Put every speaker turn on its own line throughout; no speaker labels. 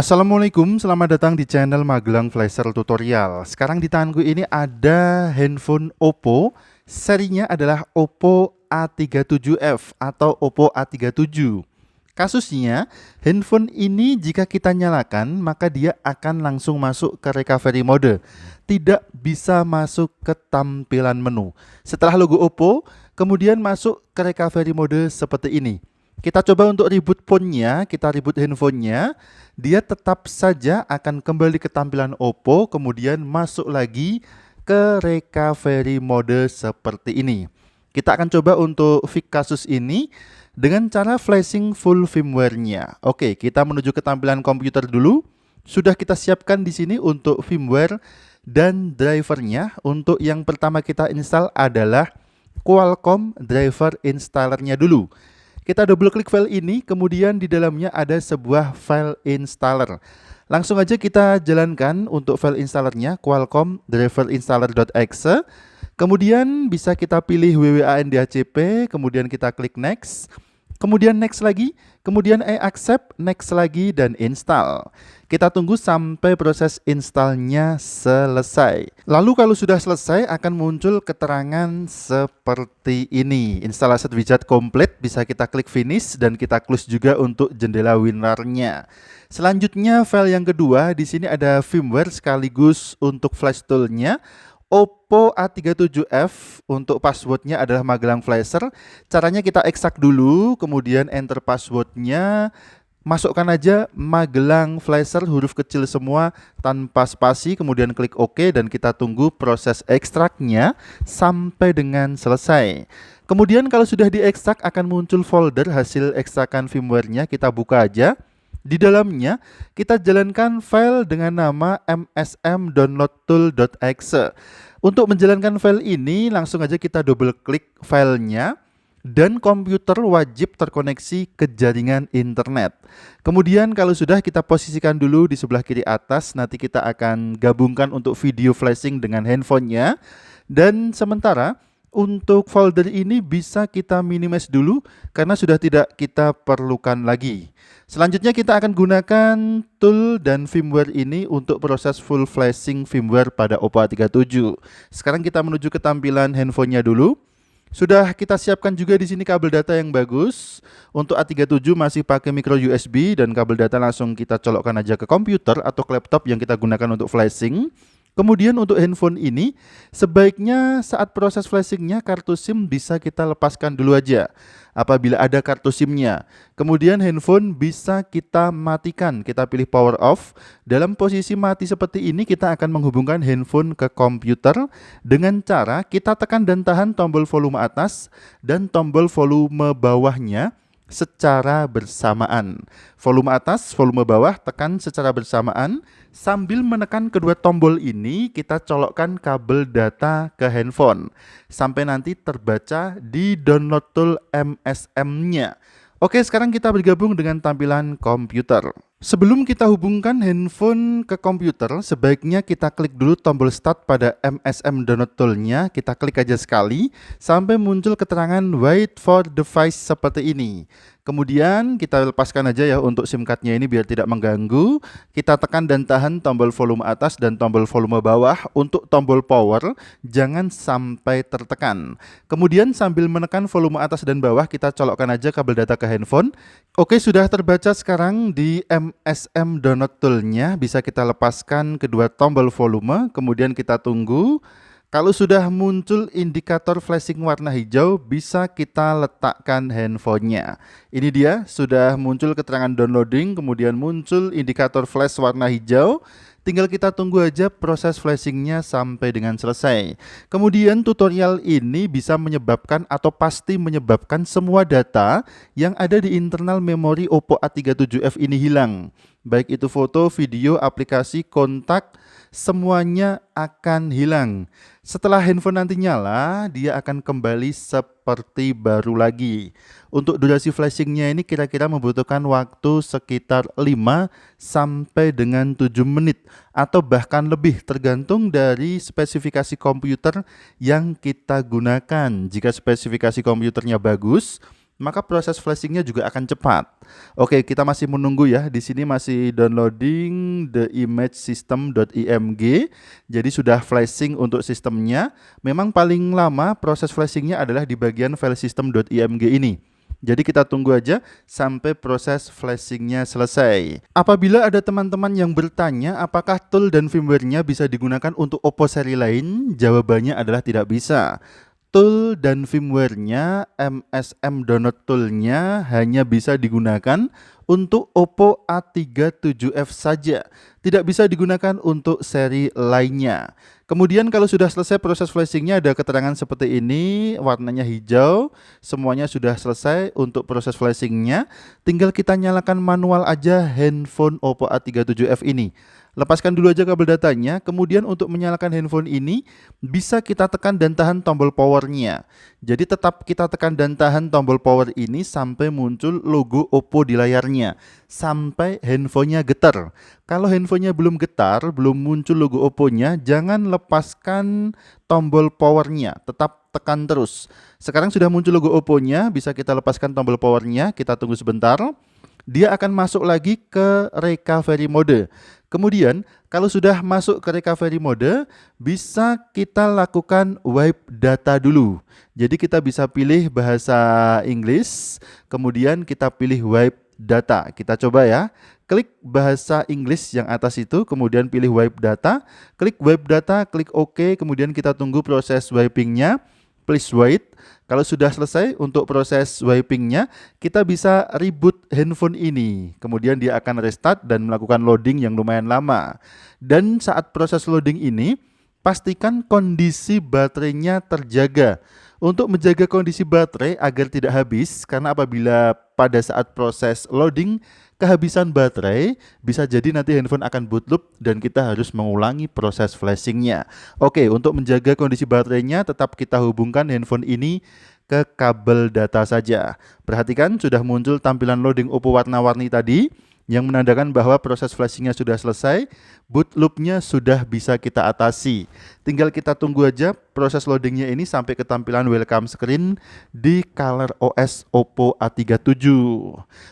Assalamualaikum, selamat datang di channel Magelang Flasher Tutorial. Sekarang di tanganku ini ada handphone Oppo, serinya adalah Oppo A37F atau Oppo A37. Kasusnya, handphone ini jika kita nyalakan, maka dia akan langsung masuk ke recovery mode. Tidak bisa masuk ke tampilan menu. Setelah logo Oppo, kemudian masuk ke recovery mode seperti ini. Kita coba untuk reboot phone-nya, kita reboot handphonenya, dia tetap saja akan kembali ke tampilan Oppo, kemudian masuk lagi ke recovery mode seperti ini. Kita akan coba untuk fix kasus ini dengan cara flashing full firmware-nya. Oke, kita menuju ke tampilan komputer dulu. Sudah kita siapkan di sini untuk firmware dan drivernya. Untuk yang pertama kita install adalah Qualcomm driver installernya dulu. Kita double klik file ini, kemudian di dalamnya ada sebuah file installer. Langsung aja kita jalankan untuk file installernya, Qualcomm driver installer.exe. Kemudian bisa kita pilih WWANDHCP, kemudian kita klik next. Kemudian next lagi, kemudian accept, next lagi, dan install. Kita tunggu sampai proses installnya selesai. Lalu kalau sudah selesai akan muncul keterangan seperti ini. Instalasi widget komplit, bisa kita klik finish dan kita close juga untuk jendela WinRAR-nya. Selanjutnya file yang kedua, di sini ada firmware sekaligus untuk flash tool-nya. Oppo A37F, untuk passwordnya adalah Magelang Flasher. Caranya kita ekstrak dulu, kemudian enter passwordnya. Masukkan aja Magelang Flasher huruf kecil semua tanpa spasi, kemudian klik OK dan kita tunggu proses ekstraknya sampai dengan selesai. Kemudian kalau sudah diekstrak akan muncul folder hasil ekstrakan firmware-nya, kita buka aja. Di dalamnya kita jalankan file dengan nama msm.downloadtool.exe. Untuk menjalankan file ini langsung aja kita double klik filenya dan komputer wajib terkoneksi ke jaringan internet. Kemudian kalau sudah kita posisikan dulu di sebelah kiri atas, nanti kita akan gabungkan untuk video flashing dengan handphonenya. Dan sementara untuk folder ini bisa kita minimize dulu karena sudah tidak kita perlukan lagi. Selanjutnya kita akan gunakan tool dan firmware ini untuk proses full flashing firmware pada Oppo A37. Sekarang kita menuju ke tampilan handphonenya dulu. Sudah kita siapkan juga di sini kabel data yang bagus. Untuk A37 masih pakai micro USB dan kabel data langsung kita colokkan aja ke komputer atau ke laptop yang kita gunakan untuk flashing. Kemudian untuk handphone ini, sebaiknya saat proses flashingnya kartu SIM bisa kita lepaskan dulu aja apabila ada kartu SIM-nya. Kemudian handphone bisa kita matikan, kita pilih power off. Dalam posisi mati seperti ini kita akan menghubungkan handphone ke komputer dengan cara kita tekan dan tahan tombol volume atas dan tombol volume bawahnya secara bersamaan. Volume atas, volume bawah tekan secara bersamaan. Sambil menekan kedua tombol ini kita colokkan kabel data ke handphone sampai nanti terbaca di download tool MSM-nya. Oke, sekarang kita bergabung dengan tampilan komputer. Sebelum kita hubungkan handphone ke komputer, sebaiknya kita klik dulu tombol start pada MSM download tool-nya. Kita klik aja sekali sampai muncul keterangan wait for device seperti ini. Kemudian kita lepaskan aja ya untuk SIM card-nya ini biar tidak mengganggu. Kita tekan dan tahan tombol volume atas dan tombol volume bawah. Untuk tombol power jangan sampai tertekan. Kemudian sambil menekan volume atas dan bawah kita colokkan aja kabel data ke handphone. Oke, sudah terbaca sekarang di MSM download tool-nya. Bisa kita lepaskan kedua tombol volume, kemudian kita tunggu. Kalau sudah muncul indikator flashing warna hijau, bisa kita letakkan handphonenya. Ini dia, sudah muncul keterangan downloading, kemudian muncul indikator flash warna hijau. Tinggal kita tunggu aja proses flashingnya sampai dengan selesai. Kemudian tutorial ini bisa menyebabkan atau pasti menyebabkan semua data yang ada di internal memori Oppo A37F ini hilang. Baik itu foto, video, aplikasi, kontak, semuanya akan hilang. Setelah handphone nanti nyala, dia akan kembali seperti baru lagi. Untuk durasi flashingnya ini kira-kira membutuhkan waktu sekitar 5 sampai dengan 7 menit atau bahkan lebih tergantung dari spesifikasi komputer yang kita gunakan. Jika spesifikasi komputernya bagus, maka proses flashingnya juga akan cepat. Oke, kita masih menunggu ya. Di sini masih downloading the image system.img. Jadi sudah flashing untuk sistemnya. Memang paling lama proses flashingnya adalah di bagian file system.img ini. Jadi kita tunggu aja sampai proses flashingnya selesai. Apabila ada teman-teman yang bertanya apakah tool dan firmware-nya bisa digunakan untuk Oppo seri lain, jawabannya adalah tidak bisa. Tool dan firmware-nya, MSM download tool-nya hanya bisa digunakan untuk Oppo A37F saja. Tidak bisa digunakan untuk seri lainnya. Kemudian kalau sudah selesai proses flashingnya ada keterangan seperti ini, warnanya hijau, semuanya sudah selesai untuk proses flashingnya. Tinggal kita nyalakan manual aja handphone Oppo A37F ini. Lepaskan dulu aja kabel datanya, kemudian untuk menyalakan handphone ini bisa kita tekan dan tahan tombol powernya. Jadi tetap kita tekan dan tahan tombol power ini sampai muncul logo Oppo di layarnya, sampai handphonenya getar. Kalau handphonenya belum getar, belum muncul logo Oppo-nya, jangan lepaskan tombol powernya, tetap tekan terus. Sekarang sudah muncul logo Oppo-nya, bisa kita lepaskan tombol powernya, kita tunggu sebentar. Dia akan masuk lagi ke recovery mode. Kemudian kalau sudah masuk ke recovery mode, bisa kita lakukan wipe data dulu. Jadi kita bisa pilih bahasa Inggris, kemudian kita pilih wipe data. Kita coba ya. Klik bahasa Inggris yang atas itu, kemudian pilih wipe data. Klik wipe data, klik OK, kemudian kita tunggu proses wipingnya. Please wait. Kalau sudah selesai untuk proses wipingnya, kita bisa reboot handphone ini. Kemudian dia akan restart dan melakukan loading yang lumayan lama. Dan saat proses loading ini, pastikan kondisi baterainya terjaga. Untuk menjaga kondisi baterai agar tidak habis, karena apabila pada saat proses loading kehabisan baterai, bisa jadi nanti handphone akan boot loop dan kita harus mengulangi proses flashingnya. Oke, untuk menjaga kondisi baterainya tetap kita hubungkan handphone ini ke kabel data saja. Perhatikan sudah muncul tampilan loading Oppo warna-warni tadi yang menandakan bahwa proses flashingnya sudah selesai, boot loopnya sudah bisa kita atasi. Tinggal kita tunggu aja proses loadingnya ini sampai ke tampilan welcome screen di ColorOS Oppo A37.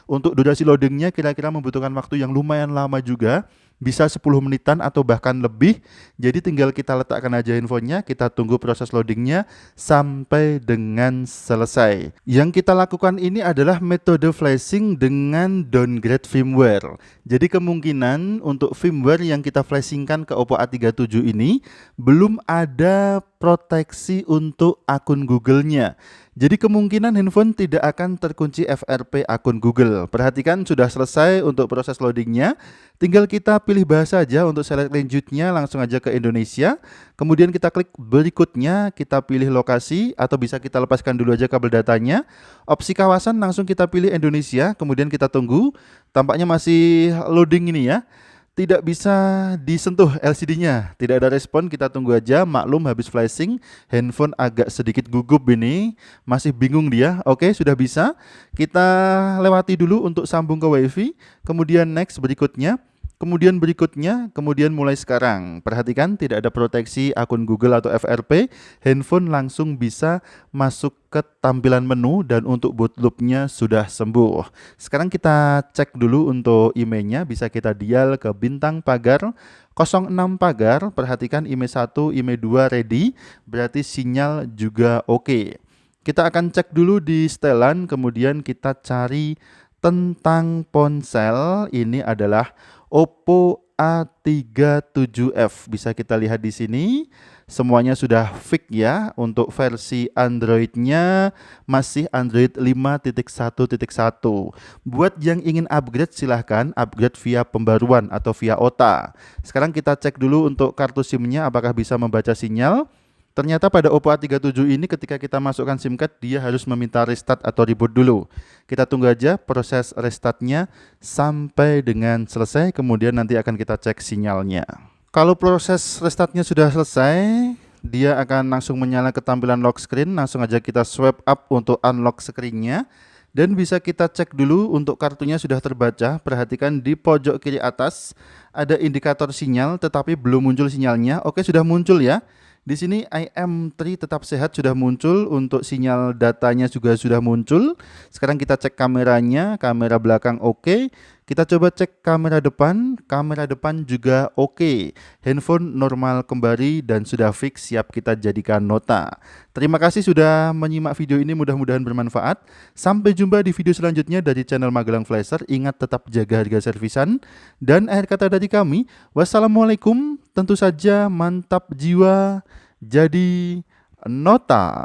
Untuk durasi loadingnya kira-kira membutuhkan waktu yang lumayan lama juga, bisa 10 menitan atau bahkan lebih. Jadi tinggal kita letakkan aja handphonenya, kita tunggu proses loadingnya sampai dengan selesai. Yang kita lakukan ini adalah metode flashing dengan downgrade firmware. Jadi kemungkinan untuk firmware yang kita flashingkan ke Oppo A37 ini belum ada proteksi untuk akun Google-nya. Jadi kemungkinan handphone tidak akan terkunci FRP akun Google. Perhatikan sudah selesai untuk proses loadingnya. Tinggal kita pilih bahasa aja untuk select language-nya, langsung aja ke Indonesia. Kemudian kita klik berikutnya, kita pilih lokasi atau bisa kita lepaskan dulu aja kabel datanya. Opsi kawasan langsung kita pilih Indonesia, kemudian kita tunggu. Tampaknya masih loading ini ya. Tidak bisa disentuh LCD-nya, tidak ada respon, kita tunggu aja. Maklum habis flashing, handphone agak sedikit gugup ini, masih bingung dia. Oke, sudah bisa. Kita lewati dulu untuk sambung ke WiFi, kemudian next berikutnya. Kemudian berikutnya, kemudian mulai sekarang. Perhatikan tidak ada proteksi akun Google atau FRP, handphone langsung bisa masuk ke tampilan menu dan untuk boot loop-nya sudah sembuh. Sekarang kita cek dulu untuk IMEI-nya, bisa kita dial ke bintang pagar 06 pagar. Perhatikan IMEI 1, IMEI 2 ready, berarti sinyal juga oke. Kita akan cek dulu di setelan, kemudian kita cari tentang ponsel. Ini adalah Oppo A37F. Bisa kita lihat di sini. Semuanya sudah fix ya. Untuk versi Android-nya masih Android 5.1.1. Buat yang ingin upgrade silahkan upgrade via pembaruan atau via OTA. Sekarang kita cek dulu untuk kartu SIM-nya apakah bisa membaca sinyal. Ternyata pada Oppo A37 ini ketika kita masukkan SIM card dia harus meminta restart atau reboot dulu. Kita tunggu aja proses restartnya sampai dengan selesai, kemudian nanti akan kita cek sinyalnya. Kalau proses restartnya sudah selesai, dia akan langsung menyala ke tampilan lock screen. Langsung aja kita swipe up untuk unlock screen-nya. Dan bisa kita cek dulu untuk kartunya sudah terbaca. Perhatikan di pojok kiri atas ada indikator sinyal tetapi belum muncul sinyalnya. Oke, sudah muncul ya. Di sini IM3 tetap sehat sudah muncul, untuk sinyal datanya juga sudah muncul. Sekarang kita cek kameranya, kamera belakang oke. Kita coba cek kamera depan juga oke. Handphone normal kembali dan sudah fix siap kita jadikan nota. Terima kasih sudah menyimak video ini, mudah-mudahan bermanfaat. Sampai jumpa di video selanjutnya dari channel Magelang Flasher. Ingat tetap jaga harga servisan. Dan akhir kata dari kami, wassalamualaikum, tentu saja mantap jiwa jadi nota.